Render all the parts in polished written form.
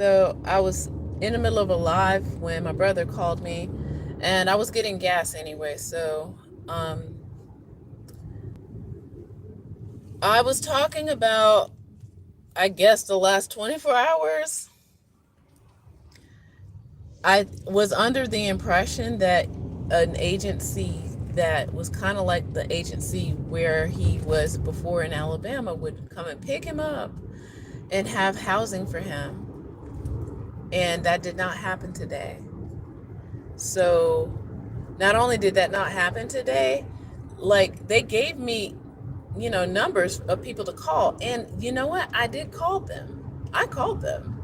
So I was in the middle of a live when my brother called me, and I was getting gas anyway. So um, I was talking about, I guess, the last 24 hours. I was under the impression that an agency that was kind of like the agency where he was before in Alabama would come and pick him up and have housing for him. And that did not happen today. So not only did that not happen today, like they gave me, numbers of people to call. And you know what? I did call them. I called them.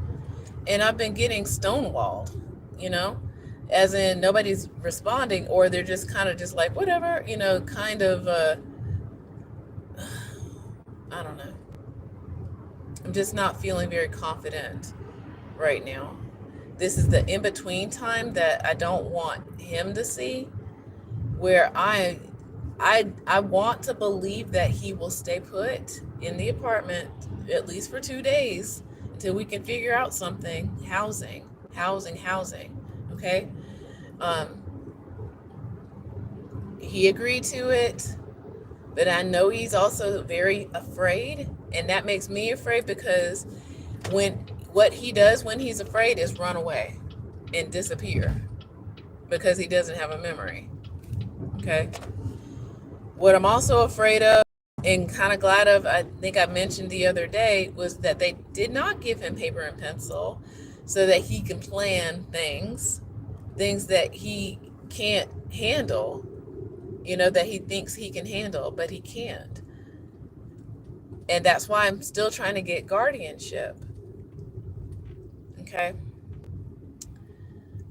And I've been getting stonewalled, you know, as in nobody's responding, or they're just kind of just like, whatever, kind of, I don't know. I'm just not feeling very confident right now. This is the in between time that I don't want him to see, where I want to believe that he will stay put in the apartment at least for 2 days until we can figure out something. Housing. Okay. Um, he agreed to it, but I know he's also very afraid, and that makes me afraid because when what he does when he's afraid is run away and disappear because he doesn't have a memory. Okay. What I'm also afraid of and kind of glad of, I think I mentioned the other day, was that they did not give him paper and pencil so that he can plan things that he can't handle, that he thinks he can handle, but he can't. And that's why I'm still trying to get guardianship. Okay.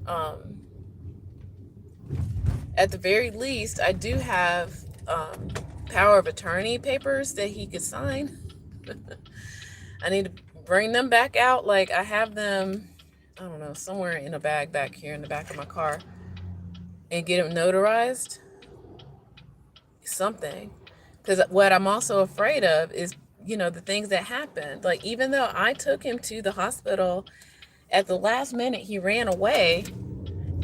Um, at the very least, I do have power of attorney papers that he could sign. I need to bring them back out. Like I have them, I don't know, somewhere in a bag back here in the back of my car, and get them notarized. Something. Because what I'm also afraid of is, the things that happened. Like, even though I took him to the hospital at the last minute, he ran away.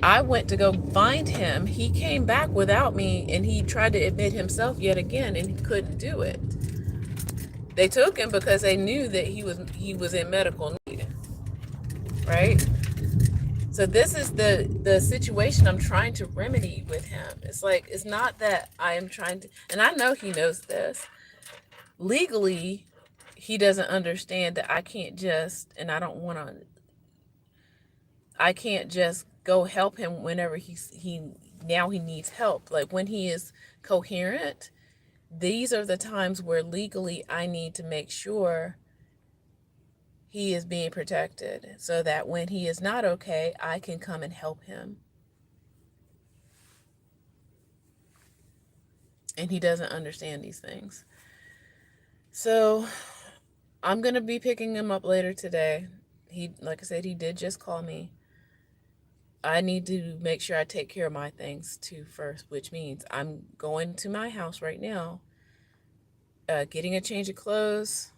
I went to go find him. He came back without me, and he tried to admit himself yet again, and he couldn't do it. They took him because they knew that he was in medical need, right? So this is the situation I'm trying to remedy with him. It's like, it's not that I am trying to, and I know he knows this. Legally, he doesn't understand that I can't just, and I don't want to, I can't just go help him whenever he now he needs help. Like when he is coherent, these are the times where legally I need to make sure he is being protected so that when he is not okay, I can come and help him. And he doesn't understand these things. So I'm going to be picking him up later today. Like I said, he did just call me. I need to make sure I take care of my things too first, which means I'm going to my house right now, getting a change of clothes,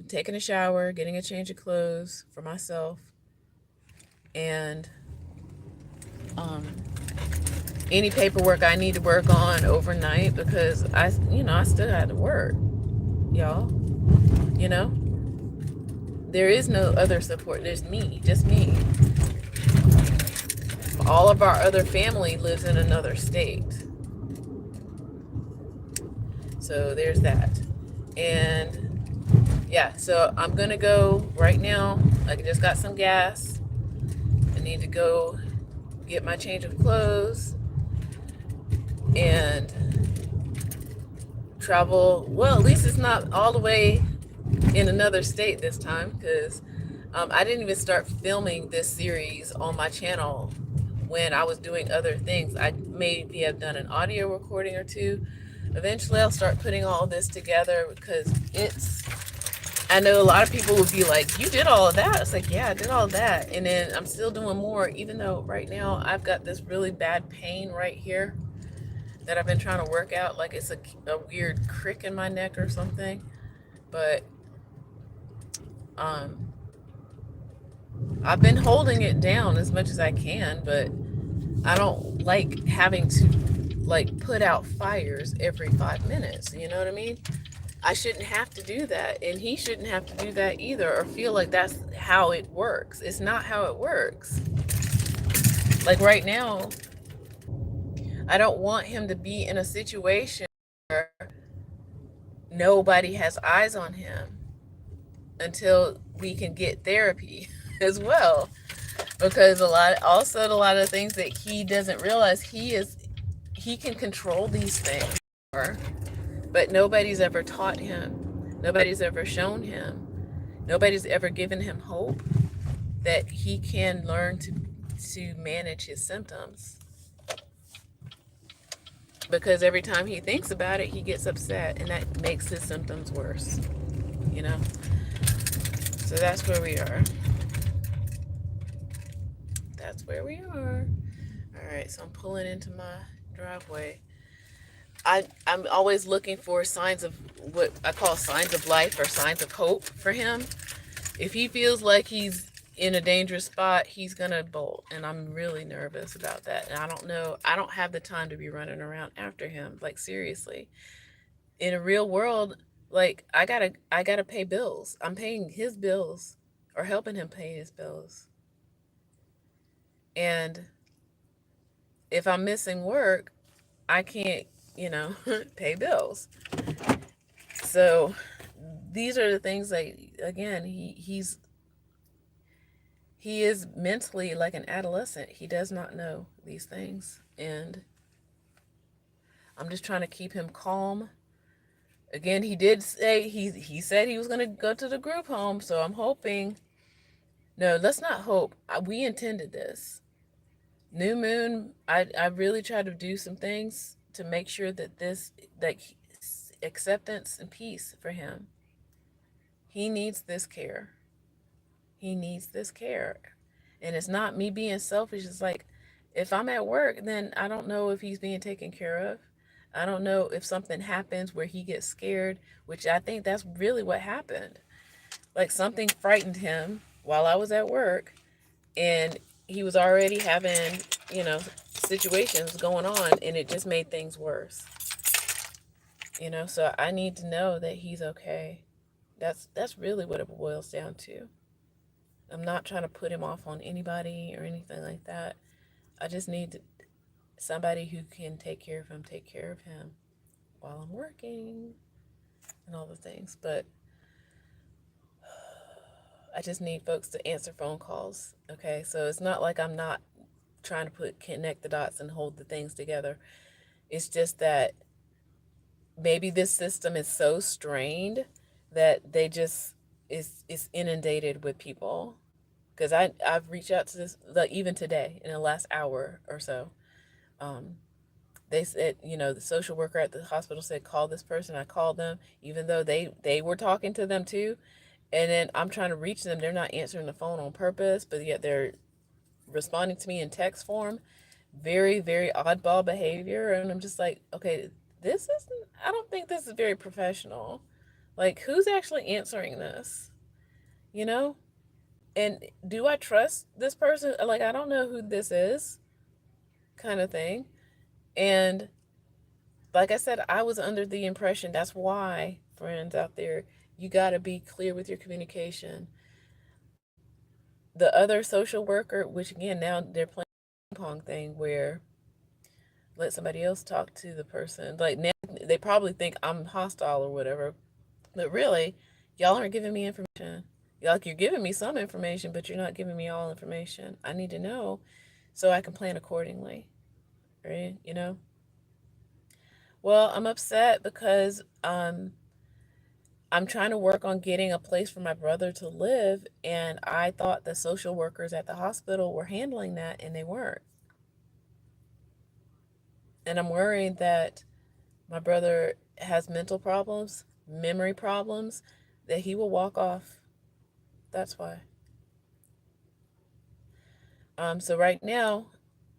taking a shower, getting a change of clothes for myself, and any paperwork I need to work on overnight because I still had to work, y'all. You know, there is no other support. There's me, just me. All of our other family lives in another state. So there's that. And yeah, so I'm going to go right now. I just got some gas. I need to go get my change of clothes and travel. Well, at least it's not all the way in another state this time, because I didn't even start filming this series on my channel when I was doing other things. I maybe have done an audio recording or two. Eventually I'll start putting all this together because I know a lot of people would be like, you did all of that. It's like, yeah, I did all of that. And then I'm still doing more, even though right now I've got this really bad pain right here that I've been trying to work out. Like it's a weird crick in my neck or something. But I've been holding it down as much as I can, but I don't like having to like put out fires every 5 minutes. You know what I mean? I shouldn't have to do that, and he shouldn't have to do that either, or feel like that's how it works. It's not how it works. Like right now, I don't want him to be in a situation where nobody has eyes on him until we can get therapy as well. Because a lot of things that he doesn't realize, he can control these things, but nobody's ever taught him. Nobody's ever shown him. Nobody's ever given him hope that he can learn to manage his symptoms. Because every time he thinks about it, he gets upset, and that makes his symptoms worse. You know? So that's where we are. That's where we are. All right, so I'm pulling into my driveway. I'm always looking for signs of what I call signs of life or signs of hope for him. If he feels like he's in a dangerous spot, he's gonna bolt, and I'm really nervous about that. And I don't know, I don't have the time to be running around after him. Like seriously, in a real world, like I gotta pay bills. I'm paying his bills or helping him pay his bills, and if I'm missing work, I can't, you know, pay bills. So these are the things that, again, he is mentally like an adolescent. He does not know these things, and I'm just trying to keep him calm. Again, he did say he said he was going to go to the group home, so I'm hoping. No, let's not hope. We intended this. New moon, I really try to do some things to make sure that this, like, acceptance and peace for him. He needs this care. He needs this care. And it's not me being selfish. It's like, if I'm at work, then I don't know if he's being taken care of. I don't know if something happens where he gets scared, which I think that's really what happened. Like something frightened him while I was at work, and he was already having, you know, situations going on, and it just made things worse. You know, so I need to know that he's okay. That's really what it boils down to. I'm not trying to put him off on anybody or anything like that. I just need somebody who can take care of him while I'm working and all the things. But I just need folks to answer phone calls. Okay, so it's not like I'm not trying to connect the dots and hold the things together. It's just that maybe this system is so strained that they just is inundated with people. Because I've reached out to this, like even today in the last hour or so. Um, they said, you know, the social worker at the hospital said, call this person. I called them, even though they were talking to them too. And then I'm trying to reach them. They're not answering the phone on purpose, but yet they're responding to me in text form. Very, very oddball behavior. And I'm just like, okay, this isn't, I don't think this is very professional. Like, who's actually answering this? You know? And do I trust this person? Like, I don't know who this is, kind of thing. And like I said, I was under the impression, that's why, friends out there, you got to be clear with your communication. The other social worker, which again, now they're playing a ping pong thing where let somebody else talk to the person. Like now they probably think I'm hostile or whatever, but really, y'all aren't giving me information. Like you're giving me some information, but you're not giving me all information. I need to know so I can plan accordingly, right? You know? Well, I'm upset because I'm trying to work on getting a place for my brother to live, and I thought the social workers at the hospital were handling that, and they weren't. And I'm worried that my brother has mental problems, memory problems, that he will walk off. That's why. So right now,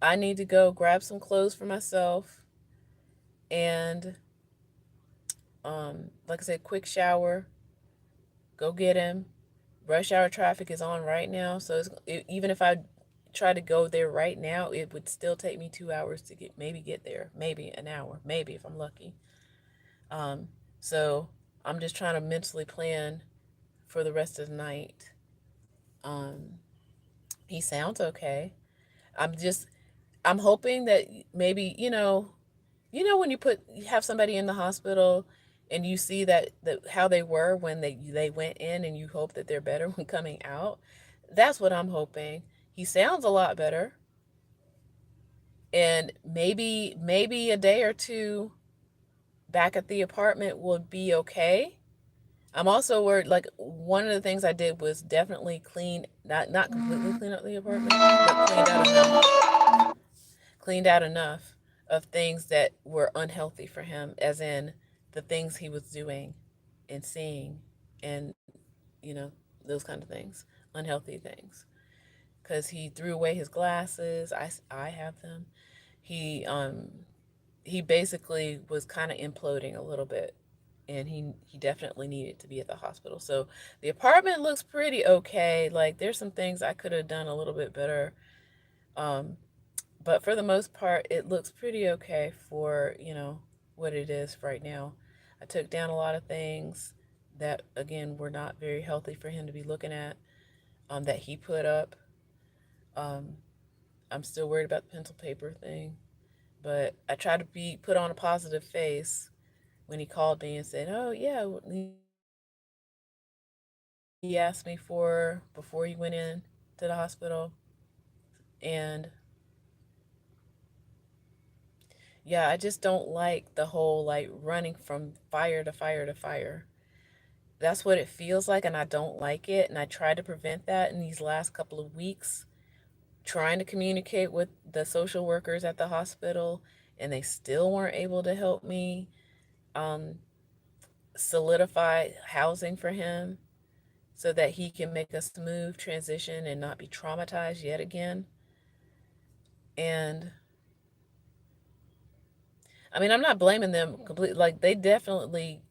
I need to go grab some clothes for myself and, like I said, quick shower, go get him, Rush hour traffic is on right now, so even if I try to go there right now, it would still take me 2 hours to get there, maybe an hour, maybe if I'm lucky. Um, so I'm just trying to mentally plan for the rest of the night. Um, he sounds okay. I'm just I'm hoping that maybe when you have somebody in the hospital and you see that how they were when they went in, and you hope that they're better when coming out. That's what I'm hoping. He sounds a lot better, and maybe a day or two back at the apartment will be okay. I'm also worried, like, one of the things I did was definitely clean, not completely clean up the apartment, but cleaned out enough of things that were unhealthy for him, as in the things he was doing and seeing, and you know those kind of things, unhealthy things. Because he threw away his glasses. I have them. He um he basically was kind of imploding a little bit, and he definitely needed to be at the hospital. So the apartment looks pretty okay. Like, there's some things I could have done a little bit better. um but for the most part, it looks pretty okay for what it is right now. I took down a lot of things that, again, were not very healthy for him to be looking at, that he put up. um I'm still worried about the pencil paper thing, but I tried to be put on a positive face when he called me and said, "Oh yeah," he asked me for before he went in to the hospital. And yeah, I just don't like the whole, like, running from fire to fire to fire. That's what it feels like, and I don't like it. And I tried to prevent that in these last couple of weeks, trying to communicate with the social workers at the hospital, and they still weren't able to help me um, solidify housing for him so that he can make a smooth transition and not be traumatized yet again. And I mean, I'm not blaming them completely. Like, they definitely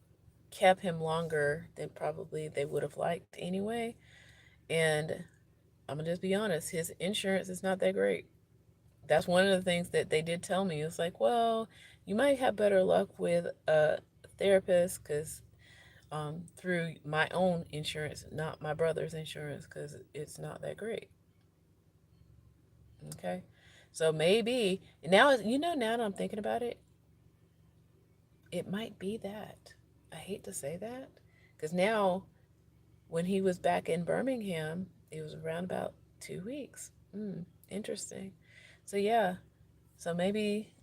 kept him longer than probably they would have liked anyway. And I'm gonna just be honest, his insurance is not that great. That's one of the things that they did tell me. It's like, well, you might have better luck with a therapist, because through my own insurance, not my brother's insurance, because it's not that great. Okay, so maybe now, now that I'm thinking about it, it might be that. I hate to say that, because now, when he was back in Birmingham, it was around about 2 weeks. Interesting. So yeah, so maybe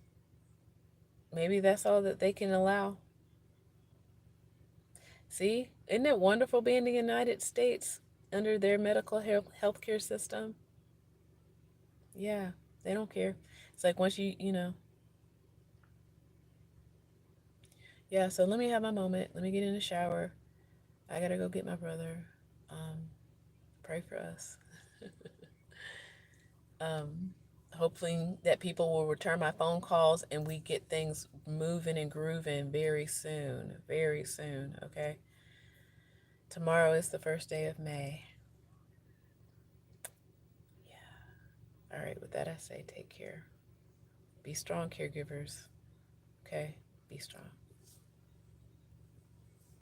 that's all that they can allow. See, isn't it wonderful being in the United States under their medical healthcare system? Yeah, they don't care. It's like, once yeah. So let me have my moment. Let me get in the shower. I gotta go get my brother. Um, Pray for us. um, Hopefully that people will return my phone calls and we get things moving and grooving very soon. Very soon, okay? Tomorrow is the first day of May. Yeah. All right, with that, I say take care. Be strong, caregivers. Okay? Be strong.